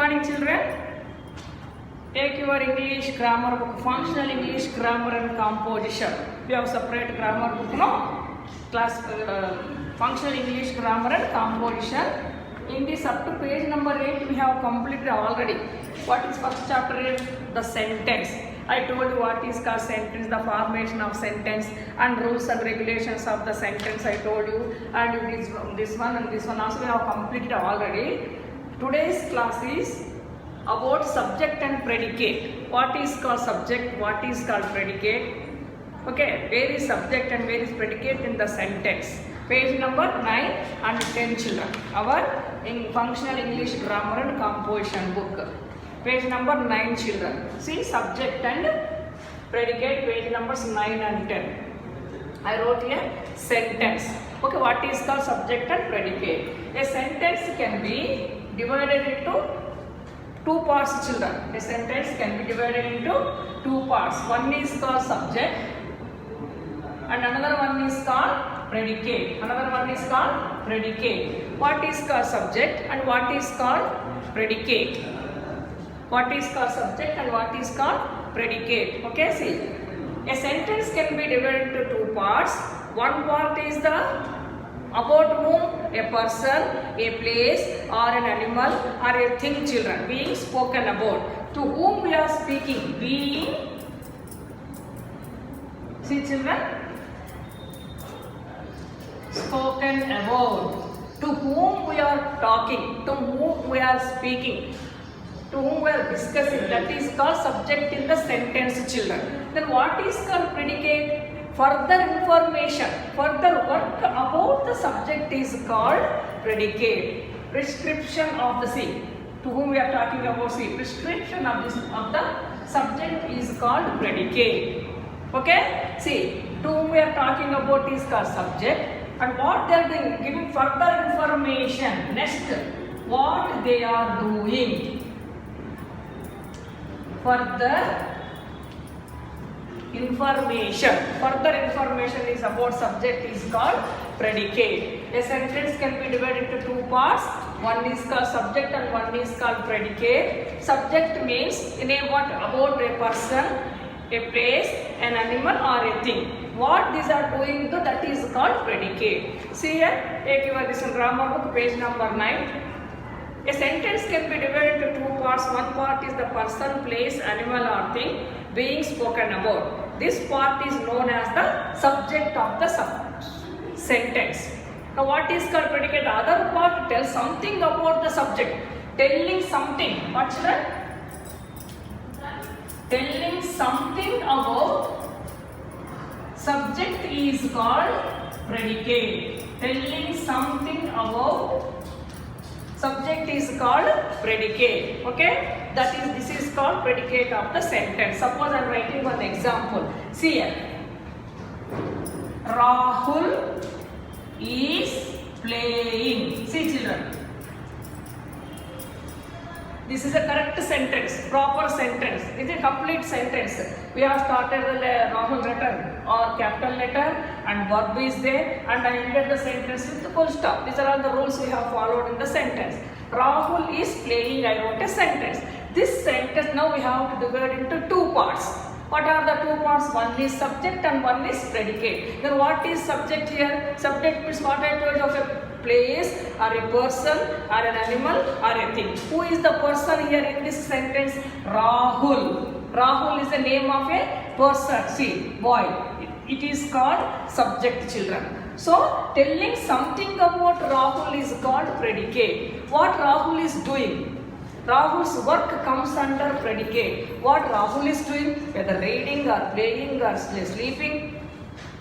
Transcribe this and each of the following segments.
morning, children. Take your English grammar book, functional English grammar and composition. We have separate grammar book, no? Class functional English grammar and composition. In this up to page number 8, we have completed already. What is first chapter? The sentence. I told you what is called sentence, the formation of sentence and rules and regulations of the sentence. I told you, and this one and this one also we have completed already. Today's class is about subject and predicate. What is called subject, what is called predicate. Okay, where is subject and where is predicate in the sentence. Page number 9 and 10, children. Our in functional English grammar and composition book. Page number 9, children. See subject and predicate, page numbers 9 and 10. I wrote here sentence. Okay, what is called subject and predicate? A sentence can be divided into two parts, children. A sentence can be divided into two parts. One is called subject and another one is called predicate. Another one is called predicate. What is called subject and what is called predicate? What is called subject and what is called predicate? Okay, see. A sentence can be divided into two parts. One part is the about whom, a person, a place or an animal or a thing, children, being spoken about. To whom we are speaking, being, see children, spoken about. To whom we are talking, to whom we are speaking, to whom we are discussing, that is called subject in the sentence, children. Then what is called predicate? Further information, further work about the subject is called predicate. Prescription of the sea, to whom we are talking about, sea, prescription of the subject is called predicate. Okay, see, to whom we are talking about is called subject, and what they are doing, giving further information. Next, what they are doing. Further information. Further information is about subject is called predicate. A sentence can be divided into two parts. One is called subject and one is called predicate. Subject means in a what about a person, a place, an animal or a thing. What these are doing, that is called predicate. See here, take your this grammar book, page number 9. A sentence can be divided into two parts. One part is the person, place, animal or thing being spoken about. This part is known as the subject of the sentence. Now what is called predicate? Other part tells something about the subject. Telling something. What children? Telling something about subject is called predicate. Telling something about subject is called predicate. Okay, this is called predicate of the sentence. Suppose I am writing one example. See here, Rahul is playing. See children, this is a correct sentence, proper sentence. This is a complete sentence. We have started the Rahul letter or capital letter and verb is there, and I ended the sentence with the full stop. These are all the rules we have followed in the sentence. Rahul is playing, I wrote a sentence. This sentence now we have to divide into two parts. What are the two parts? One is subject and one is predicate. Then what is subject here? Subject means what I told you of a place or a person or an animal or a thing. Who is the person here in this sentence? Rahul. Rahul is the name of a person. See, boy. It is called subject, children. So, telling something about Rahul is called predicate. What Rahul is doing? Rahul's work comes under predicate. What Rahul is doing, whether reading or playing or sleeping,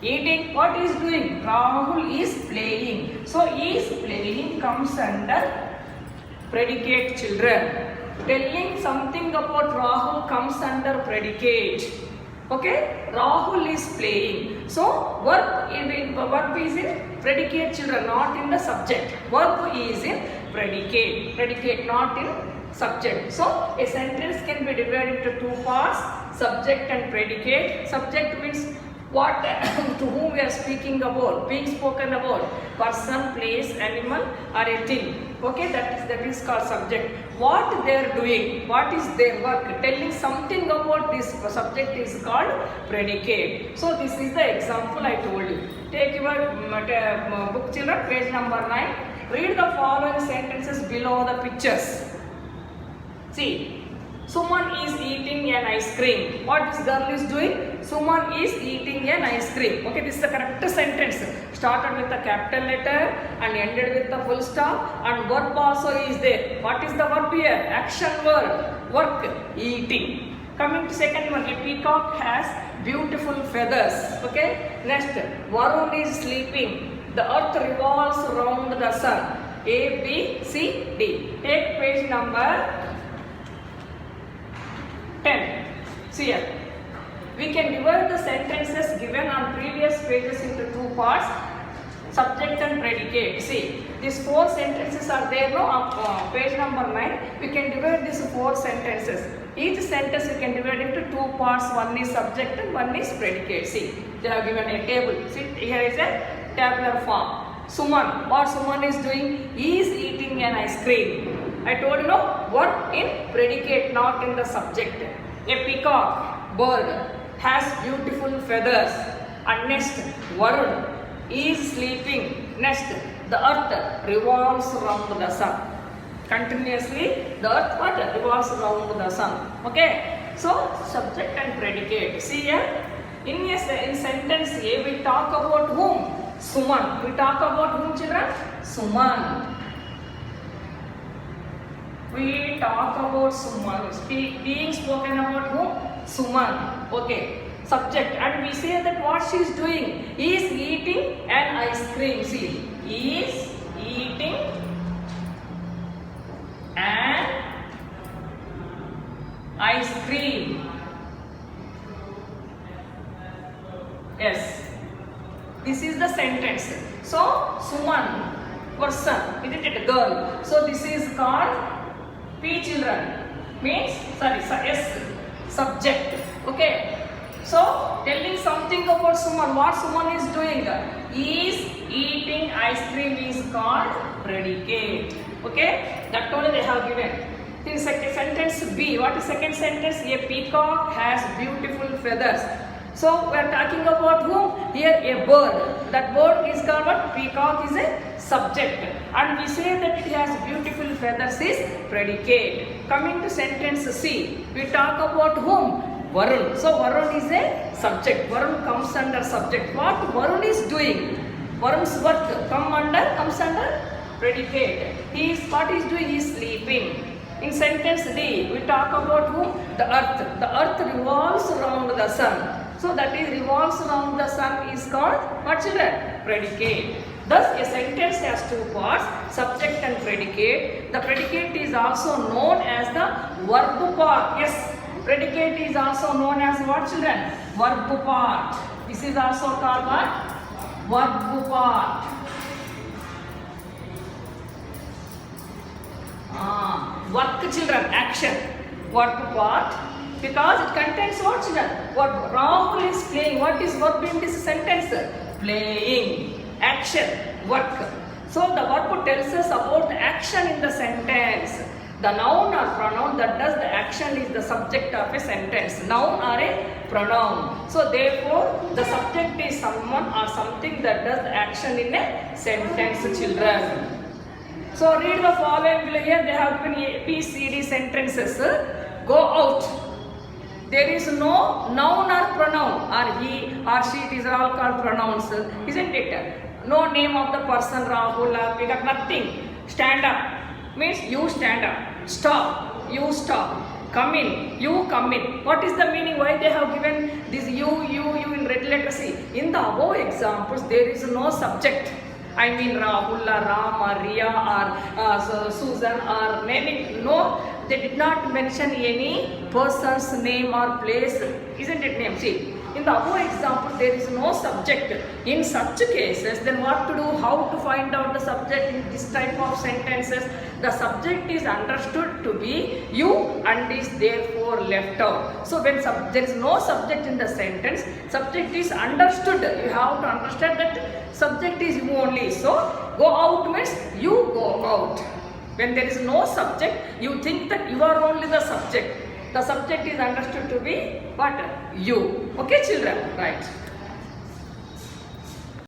eating, what he is doing? Rahul is playing. So, is playing comes under predicate, children. Telling something about Rahul comes under predicate. Okay, Rahul is playing. So, verb is in predicate, children, not in the subject. Verb is in predicate. Predicate, not in subject. So, a sentence can be divided into two parts, subject and predicate. Subject means What to whom we are speaking about, being spoken about, person, place, animal or a thing. Okay, that is called subject. What they are doing, what is their work, telling something about this subject is called predicate. So this is the example I told you. Take your book, children, page number 9. Read the following sentences below the pictures. See, Suman is eating an ice cream. What this girl is doing? Suman is eating an ice cream. Okay, this is the correct sentence. Started with the capital letter and ended with the full stop, and verb also is there. What is the verb here? Action verb. Work. Eating. Coming to second one, a peacock has beautiful feathers. Okay. Next, Varun is sleeping. The earth revolves around the sun. A, B, C, D. Take page number 10. See here. We can divide the sentences given on previous pages into two parts, subject and predicate. See, these 4 sentences are there now on page number 9. We can divide these 4 sentences. Each sentence we can divide into 2 parts. One is subject and one is predicate. See, they have given a table. See, here is a tabular form. Suman, what Suman is doing? He is eating an ice cream. I told you no, what in predicate, not in the subject. A peacock, bird, has beautiful feathers. And next, Varun is sleeping. Next, the earth revolves around the sun. Continuously, the earth what? Revolves around the sun. Okay? So, subject and predicate. See here, in sentence A, we talk about whom? Suman. We talk about whom, children? Suman. We talk about Suman. Being spoken about whom? Suman. Okay. Subject. And we say that what she is doing is eating an ice cream. See. Is eating an ice cream. Yes. This is the sentence. So, Suman, person, isn't it, girl? So, this is called P, children, means, S, subject. Okay. So, telling something about Suman, what Suman is doing, is eating ice cream is called predicate. Okay. That only they have given. In second sentence B, what is second sentence? A peacock has beautiful feathers. So, we are talking about whom? Here a bird. That bird is called what? Peacock is a subject. And we say that it has beautiful feathers is predicate. Coming to sentence C, we talk about whom? Varun. So, Varun is a subject. Varun comes under subject. What Varun is doing? Varun's work comes under predicate. What he is doing? He is sleeping. In sentence D, we talk about whom? The earth. The earth revolves around the sun. So that is revolves around the sun is called what, children? Predicate. Thus a sentence has 2 parts, subject and predicate. The predicate is also known as the verb part. Yes, predicate is also known as what, children? Verb part. This is also called what? Verb part. Work, children, action. Verb part. Because it contains what, children? What Rahul is playing. What is verb in this sentence? Playing. Action. Work. So the verb tells us about the action in the sentence. The noun or pronoun that does the action is the subject of a sentence. Noun or a pronoun. So therefore, the subject is someone or something that does the action in a sentence, children. So read the following below. Here they have given A, B, C, D sentences. Go out. There is no noun or pronoun, or he or she, these are all called pronouns, isn't it? No name of the person, Rahul, we got nothing. Stand up means you stand up. Stop, you stop. Come in, you come in. What is the meaning? Why they have given this you in red letter C? In the above examples, there is no subject. I mean Rahul or Ram or Riya or Susan or naming. No, they did not mention any person's name or place. Isn't it name? See, in the above example there is no subject. In such cases, then what to do? How to find out the subject in this type of sentences? The subject is understood to be you and is therefore left out. So when there is no subject in the sentence, subject is understood. You have to understand that subject is you only. So go out means you go out. When there is no subject, you think that you are only the subject. The subject is understood to be what? You. Okay children? Right.